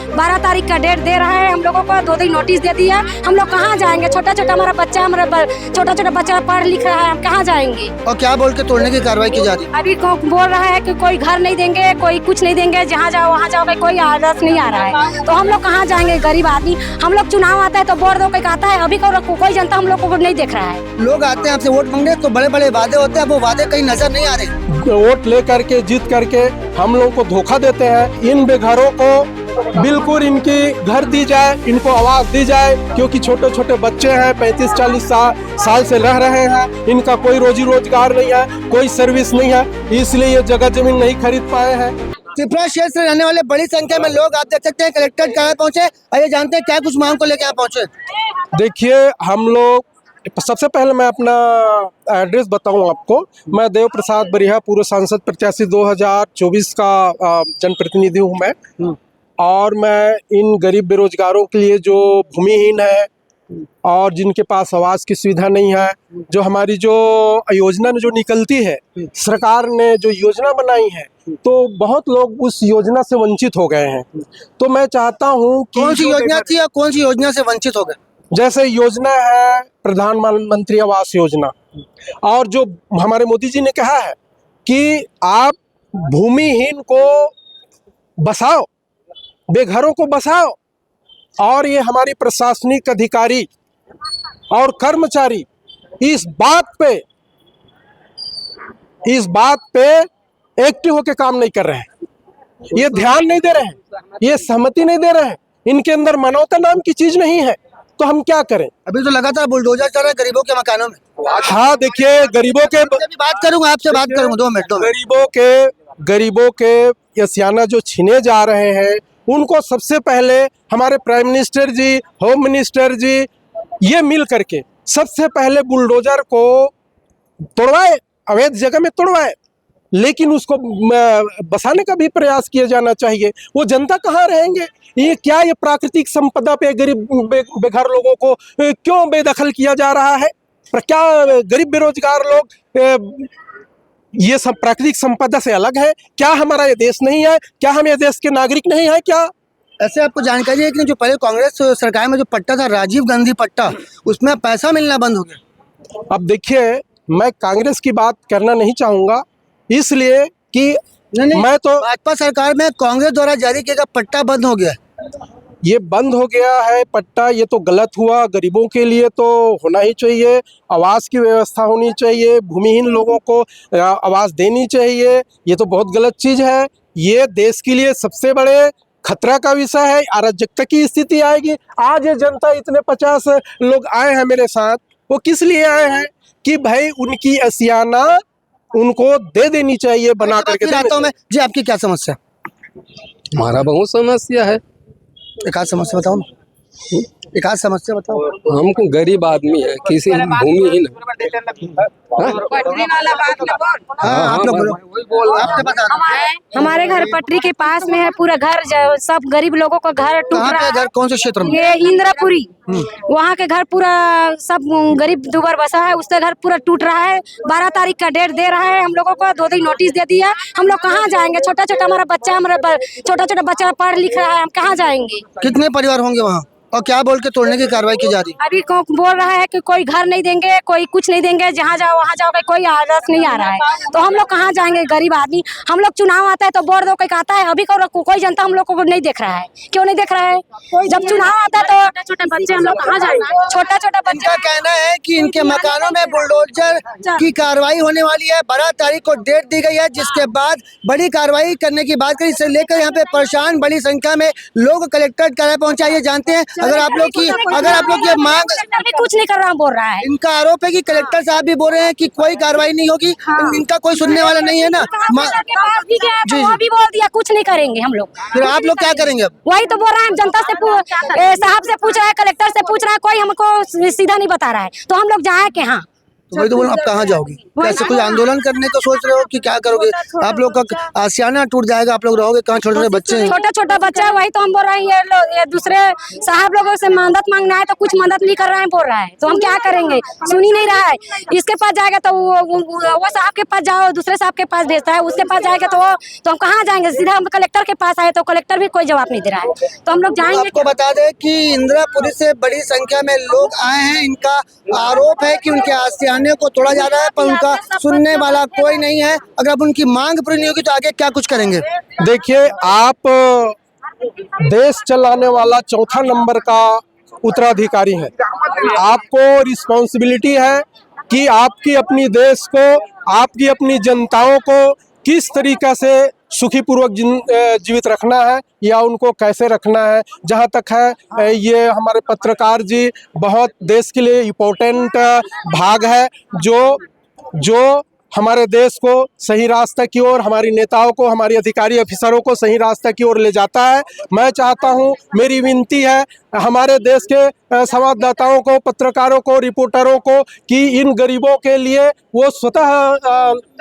12 तारीख का डेट दे रहा है हम लोगों को, 2 दिन नोटिस दे दिया। हम लोग कहाँ जाएंगे? छोटा छोटा हमारा छोटा बच्चा पढ़ लिख रहा है, हम कहाँ जाएंगे? और क्या बोल के तोड़ने की कार्रवाई की जा रही है? अभी बोल रहा है कि कोई घर नहीं देंगे, कोई कुछ नहीं देंगे, जहाँ जाओ वहाँ जाओ, भाई कोई आदर्श नहीं आ रहा है। तो हम लोग कहाँ जाएंगे? गरीब आदमी, हम लोग चुनाव आता है तो वोट दो, कोई कहता है, अभी कोई जनता हम लोग को नहीं देख रहा है। लोग आते हैं आपसे वोट मांगने, तो बड़े बड़े वादे होते हैं, वो वादे कहीं नजर नहीं आ रहे। वोट ले करके जीत करके हम लोगों को धोखा देते हैं। इन बेघरों को बिल्कुल इनकी घर दी जाए, इनको आवाज दी जाए, क्योंकि छोटे छोटे बच्चे हैं, 35-40 साल से रह रहे हैं, इनका कोई रोजी रोजगार नहीं है, कोई सर्विस नहीं है, इसलिए ये जगह जमीन नहीं खरीद पाए हैं। त्रिपुरा क्षेत्र से रहने वाले बड़ी संख्या में लोग आप देख सकते हैं कलेक्ट्रेट कहाँ पहुंचे। आइए जानते हैं क्या कुछ मांग को लेकर यहाँ पहुंचे। देखिए, हम लोग सबसे पहले मैं अपना एड्रेस बताऊं आपको। मैं देव प्रसाद बरिहा, पूर्व सांसद प्रत्याशी 2024 का जनप्रतिनिधि हूं मैं। और मैं इन गरीब बेरोजगारों के लिए जो भूमिहीन है और जिनके पास आवास की सुविधा नहीं है, जो हमारी जो योजना जो निकलती है, सरकार ने जो योजना बनाई है, तो बहुत लोग उस योजना से वंचित हो गए हैं। तो मैं चाहता हूं कि कौन सी योजना थी या कौन सी योजना से वंचित हो गए? जैसे योजना है प्रधानमंत्री आवास योजना, और जो हमारे मोदी जी ने कहा है कि आप भूमिहीन को बसाओ, बेघरों को बसाओ, और ये हमारी प्रशासनिक अधिकारी और कर्मचारी इस बात पे एक्टिव होकर काम नहीं कर रहे हैं, ये ध्यान नहीं दे रहे हैं, ये सहमति नहीं दे रहे हैं, इनके अंदर मानवता नाम की चीज नहीं है। तो हम क्या करें? अभी तो लगातार बुलडोजर चल रहा है गरीबों के मकानों में। हाँ, देखिए, गरीबों के बात करूंगा, आपसे बात करूंगा 2 मिनट। गरीबों के यसियाना जो छीने जा रहे हैं, उनको सबसे पहले हमारे प्राइम मिनिस्टर जी, होम मिनिस्टर जी, ये मिल करके सबसे पहले बुलडोजर को तोड़वाए, अवैध जगह में तोड़वाए, लेकिन उसको बसाने का भी प्रयास किया जाना चाहिए। वो जनता कहाँ रहेंगे? ये क्या, ये प्राकृतिक संपदा पे गरीब बेघर लोगों को क्यों बेदखल किया जा रहा है? पर क्या गरीब बेरोजगार लोग ये सब प्राकृतिक संपदा से अलग है? क्या हमारा ये देश नहीं है? क्या हम ये देश के नागरिक नहीं है क्या? ऐसे आपको जानकारी है कि जो पहले कांग्रेस सरकार में जो पट्टा था, राजीव गांधी पट्टा, उसमें पैसा मिलना बंद हो गया। अब देखिए, मैं कांग्रेस की बात करना नहीं चाहूंगा, इसलिए कि नहीं, मैं तो भाजपा सरकार में कांग्रेस द्वारा जारी किया गया पट्टा बंद हो गया। ये बंद हो गया है पट्टा, ये तो गलत हुआ। गरीबों के लिए तो होना ही चाहिए, आवास की व्यवस्था होनी चाहिए, भूमिहीन लोगों को आवास देनी चाहिए। ये तो बहुत गलत चीज है। ये देश के लिए सबसे बड़े खतरा का विषय है। अराजकता की स्थिति आएगी। आज ये जनता, इतने 50 लोग आए हैं मेरे साथ, वो किस लिए आए हैं? कि भाई उनकी असियाना उनको दे देनी चाहिए, बना करके। मैं जी, आपकी क्या समस्या? हमारा बहुत समस्या है। एक आध समस्या बताओ ना, एक आध समस्या बताओ। हमको गरीब आदमी है, किसी भूमिहीन। आप लोग बोलो, आपसे बता दो। हमारे घर पटरी के पास में है, पूरा घर सब गरीब लोगों का घर टूट कहाँ रहा पे है। घर, कौन से क्षेत्र में? ये इंद्रपुरी, वहाँ के घर पूरा सब गरीब दुबर बसा है, उसका घर पूरा टूट रहा है। 12 तारीख का डेट दे रहा है हम लोगों को, 2 दिन नोटिस दे दिया। हम लोग कहाँ जाएंगे? छोटा छोटा बच्चा पढ़ लिख रहा है, हम कहाँ जाएंगे? कितने परिवार होंगे वहाँ, और क्या बोल के तोड़ने की कार्रवाई की जा रही है? अभी बोल रहा है कि कोई घर नहीं देंगे, कोई कुछ नहीं देंगे, जहाँ जाओ वहाँ जाओ, कोई आदर्श नहीं आ रहा है। तो हम लोग कहाँ जाएंगे? गरीब आदमी, हम लोग चुनाव आता है तो वोट दो, कोई कहता है, अभी कोई जनता हम लोग को नहीं देख रहा है। क्यों नहीं देख रहा है? जब चुनाव आता है तो छोटे बच्चे, हम लोग कहाँ जाएंगे? छोटा बच्चा। इनका कहना है कि इनके मकानों में बुलडोजर की कार्रवाई होने वाली है। 12 तारीख को डेट दी गई है, जिसके बाद बड़ी कार्रवाई करने की बात करी। इसे लेकर यहाँ पे परेशान बड़ी संख्या में लोग कलेक्ट्रेट कार्यालय पहुंचे। ये जानते हैं, अगर आप लोग की ये मांग, कुछ नहीं कर रहा बोल रहा है। इनका आरोप है कि कलेक्टर साहब भी बोल रहे हैं कि कोई कार्रवाई नहीं होगी। इनका कोई सुनने वाला नहीं है ना। जी, वो भी बोल दिया कुछ नहीं करेंगे हम लोग। फिर आप लोग क्या करेंगे अब? वही तो बोल रहे हैं, जनता से साहब से पूछ रहा है, कलेक्टर से पूछ रहा है, कोई हमको सीधा नहीं बता रहा है। तो हम लोग जाए के? हाँ, तो वही तो बोलूं, आप कहाँ जाओगे? कैसे कोई आंदोलन करने को सोच रहे हो कि क्या करोगे? आप लोग का आशियाना टूट जाएगा, आप लोग रहोगे कहाँ? छोटे छोटे बच्चे हैं। छोटा छोटा बच्चा है, वही तो हम बोल रहे हैं। ये दूसरे साहब लोगों से मदद मांगना है तो कुछ मदद नहीं कर रहे हैं, बोल रहा है, तो हम क्या करेंगे? सुन ही नहीं रहा है। इसके पास जाएगा तो वो साहब के पास जाओ, दूसरे साहब के पास भेजता है, उसके पास जाएगा तो हम कहाँ जाएंगे? सीधा हम कलेक्टर के पास आए तो कलेक्टर भी कोई जवाब नहीं दे रहा है, तो हम लोग जाएंगे। आपको बता दें कि इंदिरापुरी से बड़ी संख्या में लोग आए हैं। इनका आरोप है कि उनके आशियाने को तोड़ा जा रहा है, पर उनका सुनने वाला कोई नहीं है। अगर अब उनकी मांग पूरी नहीं होगी तो आगे क्या कुछ करेंगे? देखिए, आप देश चलाने वाला चौथा नंबर का उत्तराधिकारी है। आपको रिस्पॉन्सिबिलिटी है कि आपकी अपनी देश को, आपकी अपनी जनताओं को किस तरीक़ा से सुखीपूर्वक जीवित रखना है या उनको कैसे रखना है। जहाँ तक है ये हमारे पत्रकार जी बहुत देश के लिए इम्पोर्टेंट भाग है जो हमारे देश को सही रास्ते की ओर, हमारी नेताओं को, हमारी अधिकारी अफसरों को सही रास्ते की ओर ले जाता है। मैं चाहता हूं, मेरी विनती है हमारे देश के संवाददाताओं को, पत्रकारों को, रिपोर्टरों को कि इन गरीबों के लिए वो स्वतः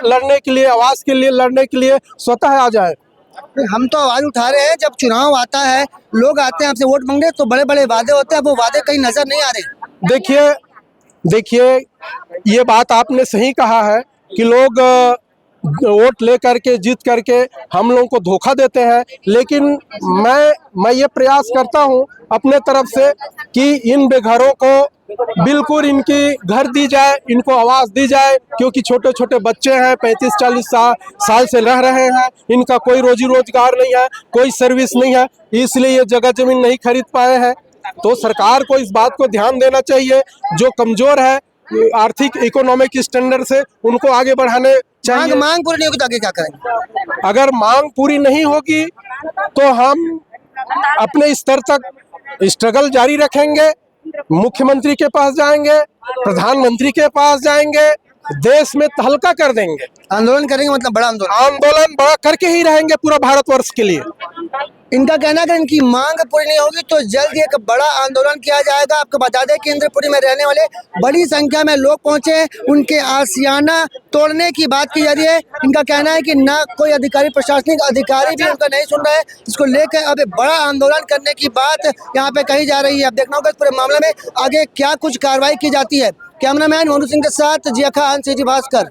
लड़ने के लिए, आवाज़ के लिए लड़ने के लिए स्वतः आ जाए। हम तो आवाज उठा रहे हैं। जब चुनाव आता है, लोग आते हैं आपसे वोट मांगने, तो बड़े बड़े वादे होते हैं, वो वादे कहीं नजर नहीं आ रहे। देखिए, ये बात आपने सही कहा है कि लोग वोट ले करके, जीत करके हम लोगों को धोखा देते हैं, लेकिन मैं ये प्रयास करता हूं अपने तरफ से कि इन बेघरों को बिल्कुल इनकी घर दी जाए, इनको आवाज़ दी जाए, क्योंकि छोटे छोटे बच्चे हैं, 35-40 साल से रह रहे हैं, इनका कोई रोजी रोजगार नहीं है, कोई सर्विस नहीं है, इसलिए ये जगह जमीन नहीं खरीद पाए हैं। तो सरकार को इस बात को ध्यान देना चाहिए, जो कमज़ोर है आर्थिक इकोनॉमिक स्टैंडर्ड से, उनको आगे बढ़ाने चाहिए। मांग पूरी नहीं होगी तो आगे क्या करेंगे? अगर मांग पूरी नहीं होगी तो हम अपने स्तर तक स्ट्रगल जारी रखेंगे, मुख्यमंत्री के पास जाएंगे, प्रधानमंत्री के पास जाएंगे, देश में तहलका कर देंगे। आंदोलन करेंगे, मतलब बड़ा आंदोलन बड़ा करके ही रहेंगे पूरा भारतवर्ष के लिए। इनका कहना है कि इनकी मांग पूरी नहीं होगी तो जल्द ही एक बड़ा आंदोलन किया जाएगा। आपको बता दें कि इंद्रपुरी में रहने वाले बड़ी संख्या में लोग पहुंचे हैं, उनके आशियाना तोड़ने की बात की जा रही है। इनका कहना है कि ना कोई अधिकारी, प्रशासनिक अधिकारी भी उनका नहीं सुन रहा है। इसको लेकर अब एक बड़ा आंदोलन करने की बात यहाँ पे कही जा रही है। अब देखना होगा इस पूरे मामले में आगे क्या कुछ कार्रवाई की जाती है। कैमरामैन मोनू सिंह के साथ जिया खान, सिटी भास्कर।